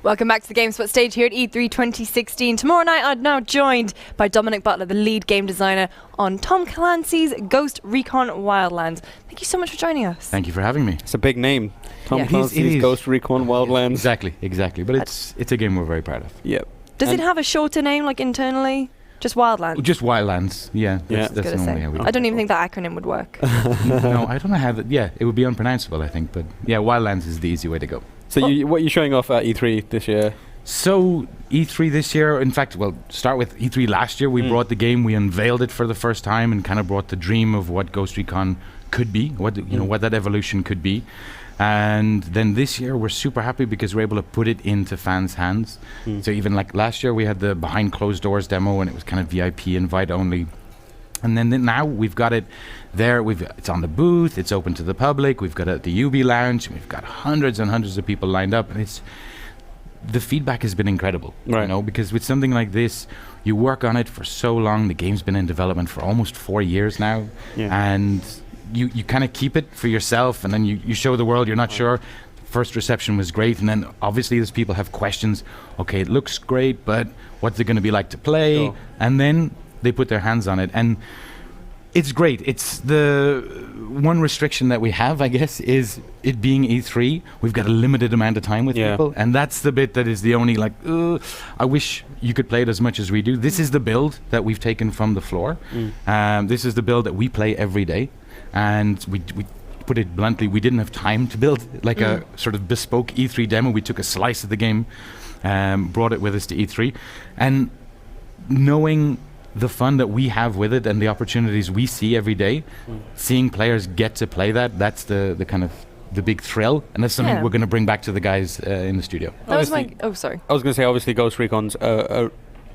Welcome back to the GameSpot stage here at E3 2016. Tomorrow night I'm now joined by Dominic Butler, the lead game designer on Tom Clancy's Ghost Recon Wildlands. Thank you so much for joining us. Thank you for having me. It's a big name. Tom Yeah. Clancy's Ghost Recon Wildlands. Exactly. But it's a game we're very proud of. Yep. Does it have a shorter name, like internally? Just Wildlands? Just Wildlands, yeah. Yeah. That's normally how we I don't even think that acronym would work. No, I don't know how that... Yeah, it would be unpronounceable, I think. But yeah, Wildlands is the easy way to go. So what are you showing off at E3 this year? So E3 this year, in fact, well, start with E3 last year. We brought the game, we unveiled it for the first time and kind of brought the dream of what Ghost Recon could be, what that evolution could be. And then this year we're super happy because we're able to put it into fans' hands. So even like last year we had the behind closed doors demo and it was kind of VIP invite only. And then now we've got it there. It's on the booth. It's open to the public. We've got it at the UB Lounge. We've got hundreds and hundreds of people lined up, and the feedback has been incredible. Right. Because with something like this, you work on it for so long. The game's been in development for almost 4 years now, and you kind of keep it for yourself, and then you show the world. You're not sure. First reception was great, and then obviously as people have questions, okay, it looks great, but what's it going to be like to play? Sure. And then they put their hands on it, and it's great. It's the one restriction that we have, I guess, is it being E3. We've got a limited amount of time with people, and that's the bit that is the only I wish you could play it as much as we do. This is the build that we've taken from the floor. This is the build that we play every day, and we put it bluntly, we didn't have time to build like a sort of bespoke E3 demo. We took a slice of the game, brought it with us to E3, and knowing the fun that we have with it and the opportunities we see every day, seeing players get to play that's the kind of the big thrill, and that's something we're going to bring back to the guys in the studio. That was my... Oh, sorry. I was going to say, obviously, Ghost Recon's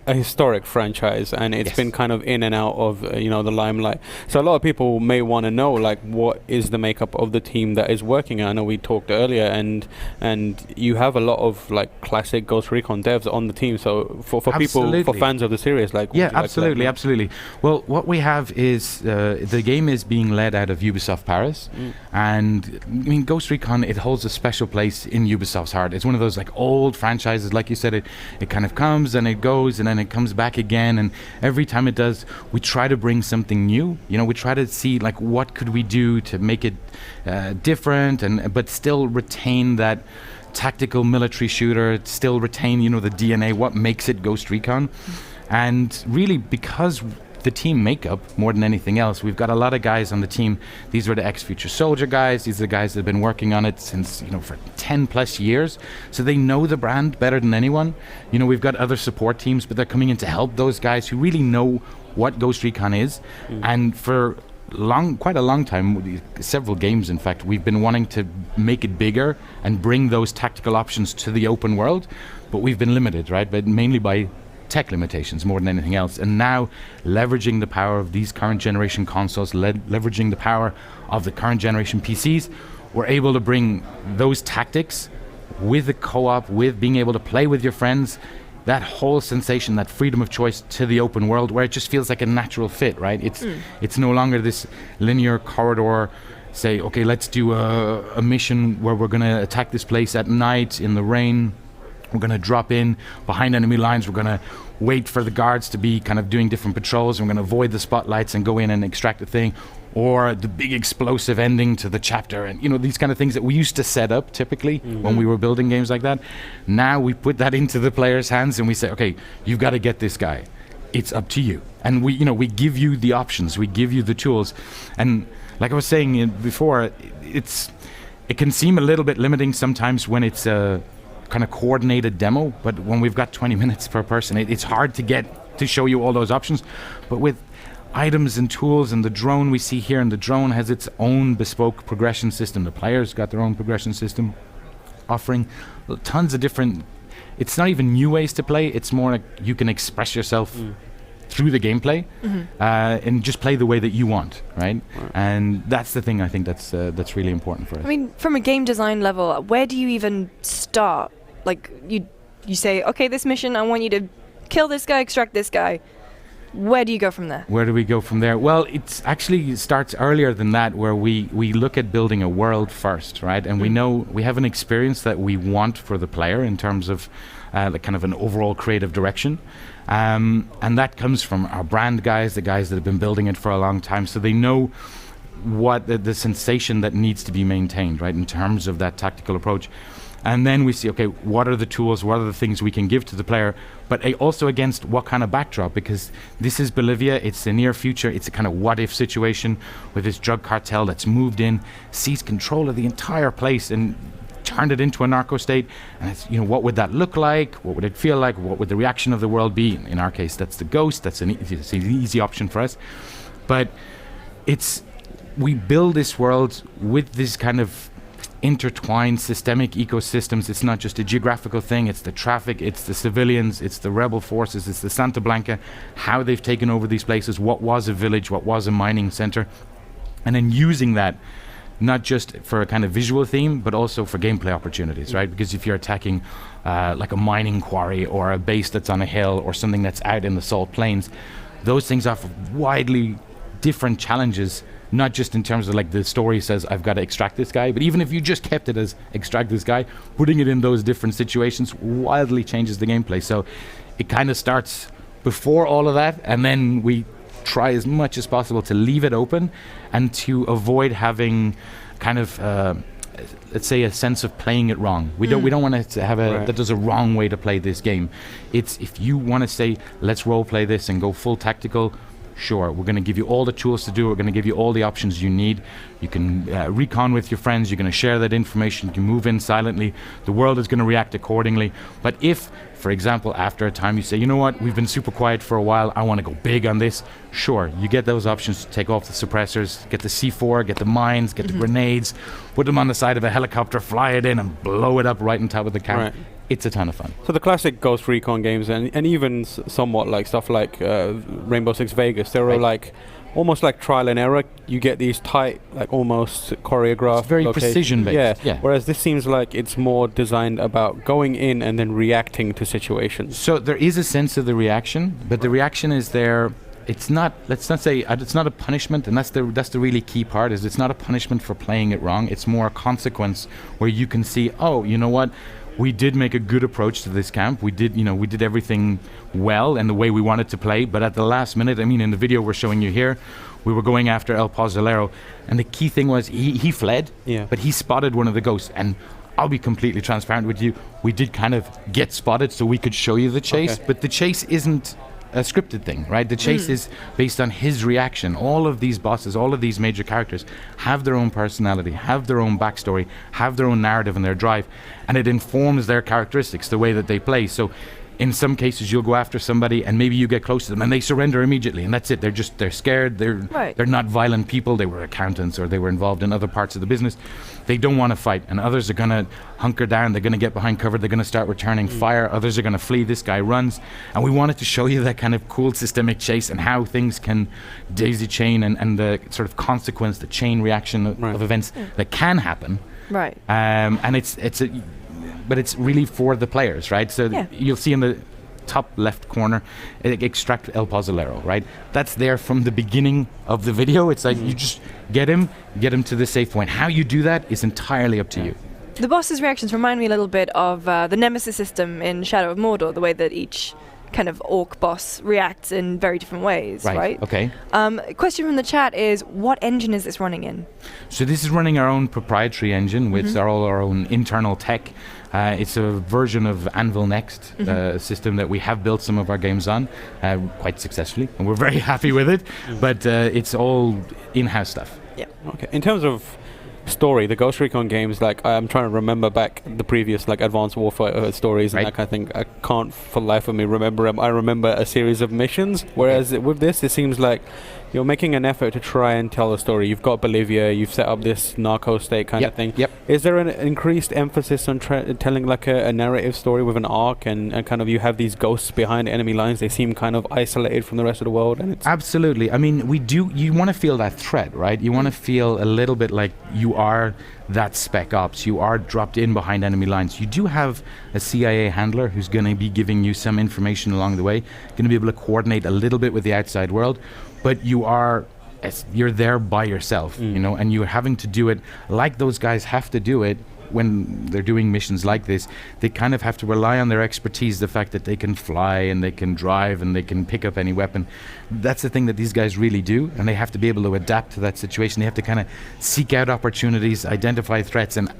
a historic franchise, and it's been kind of in and out of the limelight. So a lot of people may want to know, like, what is the makeup of the team that is working? I know we talked earlier, and you have a lot of like classic Ghost Recon devs on the team. So for people, for fans of the series, like absolutely. Well, what we have is the game is being led out of Ubisoft Paris, and I mean Ghost Recon, it holds a special place in Ubisoft's heart. It's one of those like old franchises, like you said. It kind of comes and it goes, and then it comes back again, and every time it does, we try to bring something new. We try to see like what could we do to make it different, but still retain that tactical military shooter, still retain the DNA, what makes it Ghost Recon. And really, because the team makeup, more than anything else, we've got a lot of guys on the team. These are the ex-Future Soldier guys. These are the guys that have been working on it since for 10 plus years, so they know the brand better than anyone. We've got other support teams, but they're coming in to help those guys who really know what Ghost Recon is. And for quite a long time, several games in fact, we've been wanting to make it bigger and bring those tactical options to the open world, but we've been limited, right? But mainly by tech limitations more than anything else. And now, leveraging the power of these current generation consoles, leveraging the power of the current generation PCs, we're able to bring those tactics with the co-op, with being able to play with your friends, that whole sensation, that freedom of choice to the open world, where it just feels like a natural fit, right? It's no longer this linear corridor. Say, okay, let's do a mission where we're going to attack this place at night in the rain. We're going to drop in behind enemy lines. We're going to wait for the guards to be kind of doing different patrols. And we're going to avoid the spotlights and go in and extract the thing. Or the big explosive ending to the chapter. And, these kind of things that we used to set up typically when we were building games like that. Now we put that into the players' hands and we say, okay, you've got to get this guy. It's up to you. And we give you the options. We give you the tools. And like I was saying before, it can seem a little bit limiting sometimes when it's kind of coordinated demo, but when we've got 20 minutes per person, it's hard to get to show you all those options. But with items and tools and the drone we see here, and the drone has its own bespoke progression system, the players got their own progression system, offering tons of different, it's not even new ways to play, it's more like you can express yourself through the gameplay and just play the way that you want, right? And that's the thing I think that's really important for us. I mean, from a game design level, where do you even start? Like, you say, okay, this mission, I want you to kill this guy, extract this guy. Where do you go from there? Where do we go from there? Well, it actually starts earlier than that, where we look at building a world first, right? And we know we have an experience that we want for the player in terms of like kind of an overall creative direction. And that comes from our brand guys, the guys that have been building it for a long time. So they know what the sensation that needs to be maintained, right, in terms of that tactical approach. And then we see, okay, what are the tools, what are the things we can give to the player, but also against what kind of backdrop, because this is Bolivia, it's the near future, it's a kind of what-if situation with this drug cartel that's moved in, seized control of the entire place and turned it into a narco state. And it's, what would that look like? What would it feel like? What would the reaction of the world be? In our case, that's the Ghost. That's an easy option for us. But we build this world with this kind of intertwined systemic ecosystems. It's not just a geographical thing, it's the traffic, it's the civilians, it's the rebel forces, it's the Santa Blanca, how they've taken over these places, what was a village, what was a mining center, and then using that not just for a kind of visual theme, but also for gameplay opportunities, right? Because if you're attacking like a mining quarry or a base that's on a hill or something that's out in the salt plains, those things offer widely different challenges, not just in terms of like the story says I've got to extract this guy, but even if you just kept it as extract this guy, putting it in those different situations wildly changes the gameplay. So it kind of starts before all of that, and then we try as much as possible to leave it open and to avoid having kind of let's say a sense of playing it wrong. We don't want to have that there's a wrong way to play this game. It's if you want to say let's role play this and go full tactical, sure, we're going to give you all the tools to do it. We're going to give you all the options you need. You can recon with your friends. You're going to share that information. You can move in silently. The world is going to react accordingly. But if, for example, after a time you say, you know what, we've been super quiet for a while, I want to go big on this, sure, you get those options to take off the suppressors, get the C4, get the mines, get the grenades, put them on the side of a helicopter, fly it in and blow it up right on top of the camp. Right. It's a ton of fun. So the classic Ghost Recon games and even somewhat like stuff like Rainbow Six Vegas, they're all like almost like trial and error. You get these tight, like almost choreographed, it's very precision based. Yeah. Whereas this seems like it's more designed about going in and then reacting to situations. So there is a sense of the reaction, but the reaction is there. It's not. Let's not say it's not a punishment, and that's the really key part. Is it's not a punishment for playing it wrong. It's more a consequence where you can see, oh, you know what. We did make a good approach to this camp. We did everything well and the way we wanted to play. But at the last minute, I mean, in the video we're showing you here, we were going after El Pozolero, and the key thing was he fled, but he spotted one of the ghosts. And I'll be completely transparent with you. We did kind of get spotted so we could show you the chase, but the chase isn't a scripted thing, right? The chase is based on his reaction. All of these bosses, all of these major characters have their own personality, have their own backstory, have their own narrative and their drive, and it informs their characteristics, the way that they play. So in some cases you'll go after somebody and maybe you get close to them and they surrender immediately and that's it. They're scared. They're not violent people. They were accountants or they were involved in other parts of the business. They don't want to fight, and others are going to hunker down. They're going to get behind cover. They're going to start returning fire. Others are going to flee. This guy runs, and we wanted to show you that kind of cool systemic chase and how things can daisy chain and the sort of consequence, the chain reaction of events that can happen. Right. And but it's really for the players, right? So you'll see in the top left corner, extract El Pozolero, right? That's there from the beginning of the video. It's like you just get him to the safe point. How you do that is entirely up to you. The boss's reactions remind me a little bit of the Nemesis system in Shadow of Mordor, the way that each kind of orc boss reacts in very different ways, right? Okay. Question from the chat is, what engine is this running in? So this is running our own proprietary engine with all our own internal tech. It's a version of Anvil Next system that we have built some of our games on quite successfully, and we're very happy with it, but it's all in-house stuff. Yeah. Okay. In terms of story, the Ghost Recon games, like I'm trying to remember back the previous like Advanced Warfare stories and that kind of thing. I can't for the life of me remember them. I remember a series of missions, whereas with this it seems like you're making an effort to try and tell a story. You've got Bolivia, you've set up this narco state kind of thing. Yep. Is there an increased emphasis on telling like a narrative story with an arc, and kind of you have these ghosts behind enemy lines? They seem kind of isolated from the rest of the world, and it's Absolutely. I mean, you want to feel that threat, right? You want to feel a little bit like you are that spec ops. You are dropped in behind enemy lines. You do have a CIA handler who's going to be giving you some information along the way, going to be able to coordinate a little bit with the outside world, but you're there by yourself, you know, and you're having to do it like those guys have to do it. When they're doing missions like this, they kind of have to rely on their expertise, the fact that they can fly and they can drive and they can pick up any weapon. That's the thing that these guys really do, and they have to be able to adapt to that situation. They have to kind of seek out opportunities, identify threats, and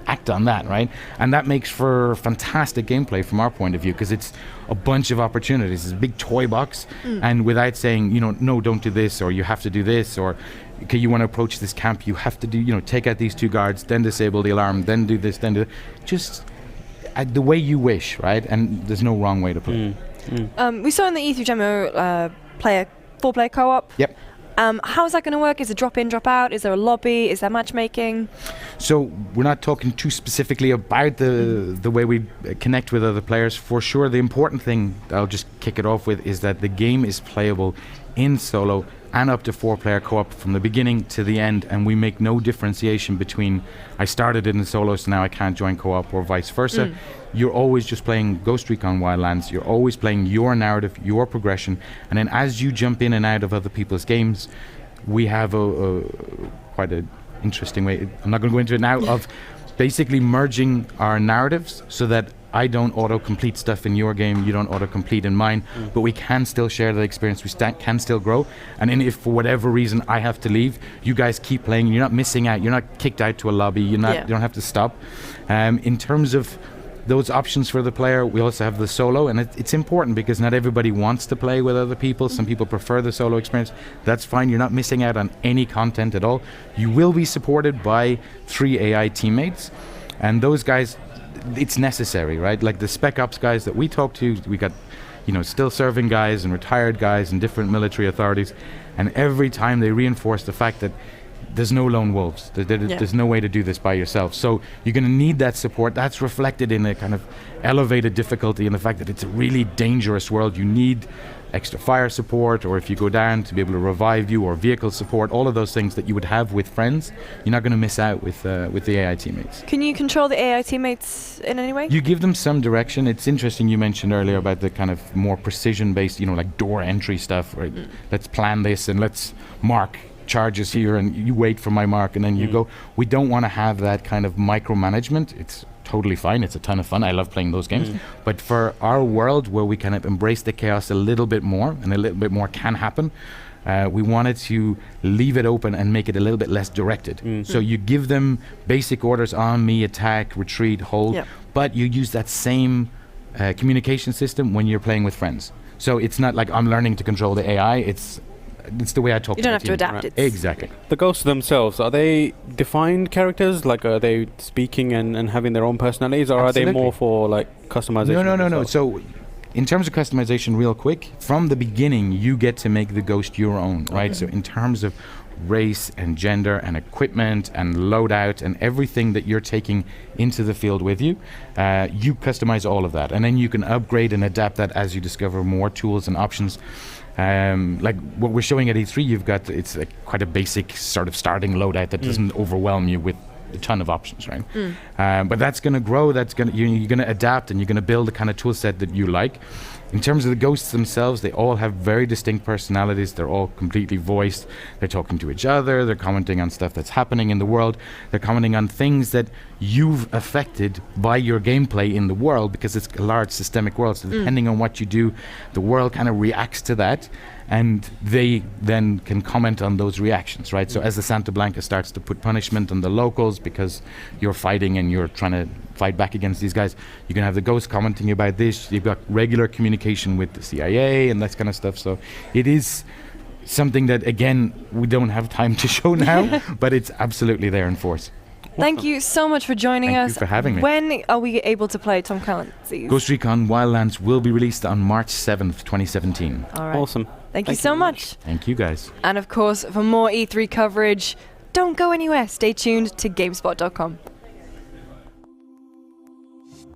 act on that, right? And that makes for fantastic gameplay from our point of view, because it's a bunch of opportunities. It's a big toy box, and without saying, you know, no, don't do this, or you have to do this, or okay, you want to approach this camp, you have to do, you know, take out these 2 guards, then disable the alarm, then do this, then do that. Just the way you wish, right? And there's no wrong way to play. We saw in the E3 demo 4-player co-op. Yep. How is that going to work? Is it drop in, drop out? Is there a lobby? Is there matchmaking? So we're not talking too specifically about the way we connect with other players. For sure, the important thing I'll just kick it off with is that the game is playable in solo and up to 4-player co-op from the beginning to the end, and we make no differentiation between I started in solo, so now I can't join co-op, or vice versa. You're always just playing Ghost Recon Wildlands. You're always playing your narrative, your progression, and then as you jump in and out of other people's games, we have a quite an interesting way, I'm not going to go into it now, of basically merging our narratives so that I don't auto-complete stuff in your game, you don't auto-complete in mine, but we can still share the experience, we can still grow, and then if for whatever reason I have to leave, you guys keep playing, you're not missing out, you're not kicked out to a lobby, you don't have to stop. In terms of those options for the player, we also have the solo, and it's important because not everybody wants to play with other people. Some people prefer the solo experience. That's fine, you're not missing out on any content at all. You will be supported by 3 AI teammates, and those guys, it's necessary, right? Like the Spec Ops guys that we talk to, we got, you know, still serving guys and retired guys and different military authorities, and every time they reinforce the fact that there's no lone wolves. There's no way to do this by yourself. So you're going to need that support. That's reflected in a kind of elevated difficulty in the fact that it's a really dangerous world. You need extra fire support, or if you go down, to be able to revive you, or vehicle support, all of those things that you would have with friends. You're not going to miss out with the AI teammates. Can you control the AI teammates in any way? You give them some direction. It's interesting you mentioned earlier about the kind of more precision-based, you know, like door entry stuff, right? Let's plan this and let's mark charges here and you wait for my mark and then you go. We don't want to have that kind of micromanagement. It's totally fine. It's a ton of fun. I love playing those games. But for our world where we kind of embrace the chaos a little bit more, and a little bit more can happen, we wanted to leave it open and make it a little bit less directed. So you give them basic orders on me, attack, retreat, hold, but you use that same communication system when you're playing with friends. So it's not like I'm learning to control the AI. It's the way I talk to the team. You don't have to adapt it. Exactly. The ghosts themselves, are they defined characters? Like, are they speaking and having their own personalities, or are they more for like customization? No. So in terms of customization, real quick, from the beginning, you get to make the ghost your own, right? So in terms of race and gender and equipment and loadout and everything that you're taking into the field with you, you customize all of that. And then you can upgrade and adapt that as you discover more tools and options. Like what we're showing at E3, you've got, it's quite a basic sort of starting loadout that doesn't overwhelm you with a ton of options, right? But that's going to grow, you're going to adapt, and you're going to build the kind of tool set that you like. In terms of the ghosts themselves, they all have very distinct personalities. They're all completely voiced. They're talking to each other. They're commenting on stuff that's happening in the world. They're commenting on things that you've affected by your gameplay in the world, because it's a large systemic world. So depending on what you do, the world kind of reacts to that, and they then can comment on those reactions, right? So as the Santa Blanca starts to put punishment on the locals because you're fighting and you're trying to fight back against these guys, you can have the ghost commenting about this. You've got regular communication with the CIA and that kind of stuff. So it is something that, again, we don't have time to show now, but it's absolutely there in force. Thank you so much for joining Thank us. you for having me. When are we able to play Tom Clancy's? Ghost Recon Wildlands will be released on March 7th, 2017. All right. Awesome. Thank you so much. Thank you, guys. And of course, for more E3 coverage, don't go anywhere. Stay tuned to GameSpot.com.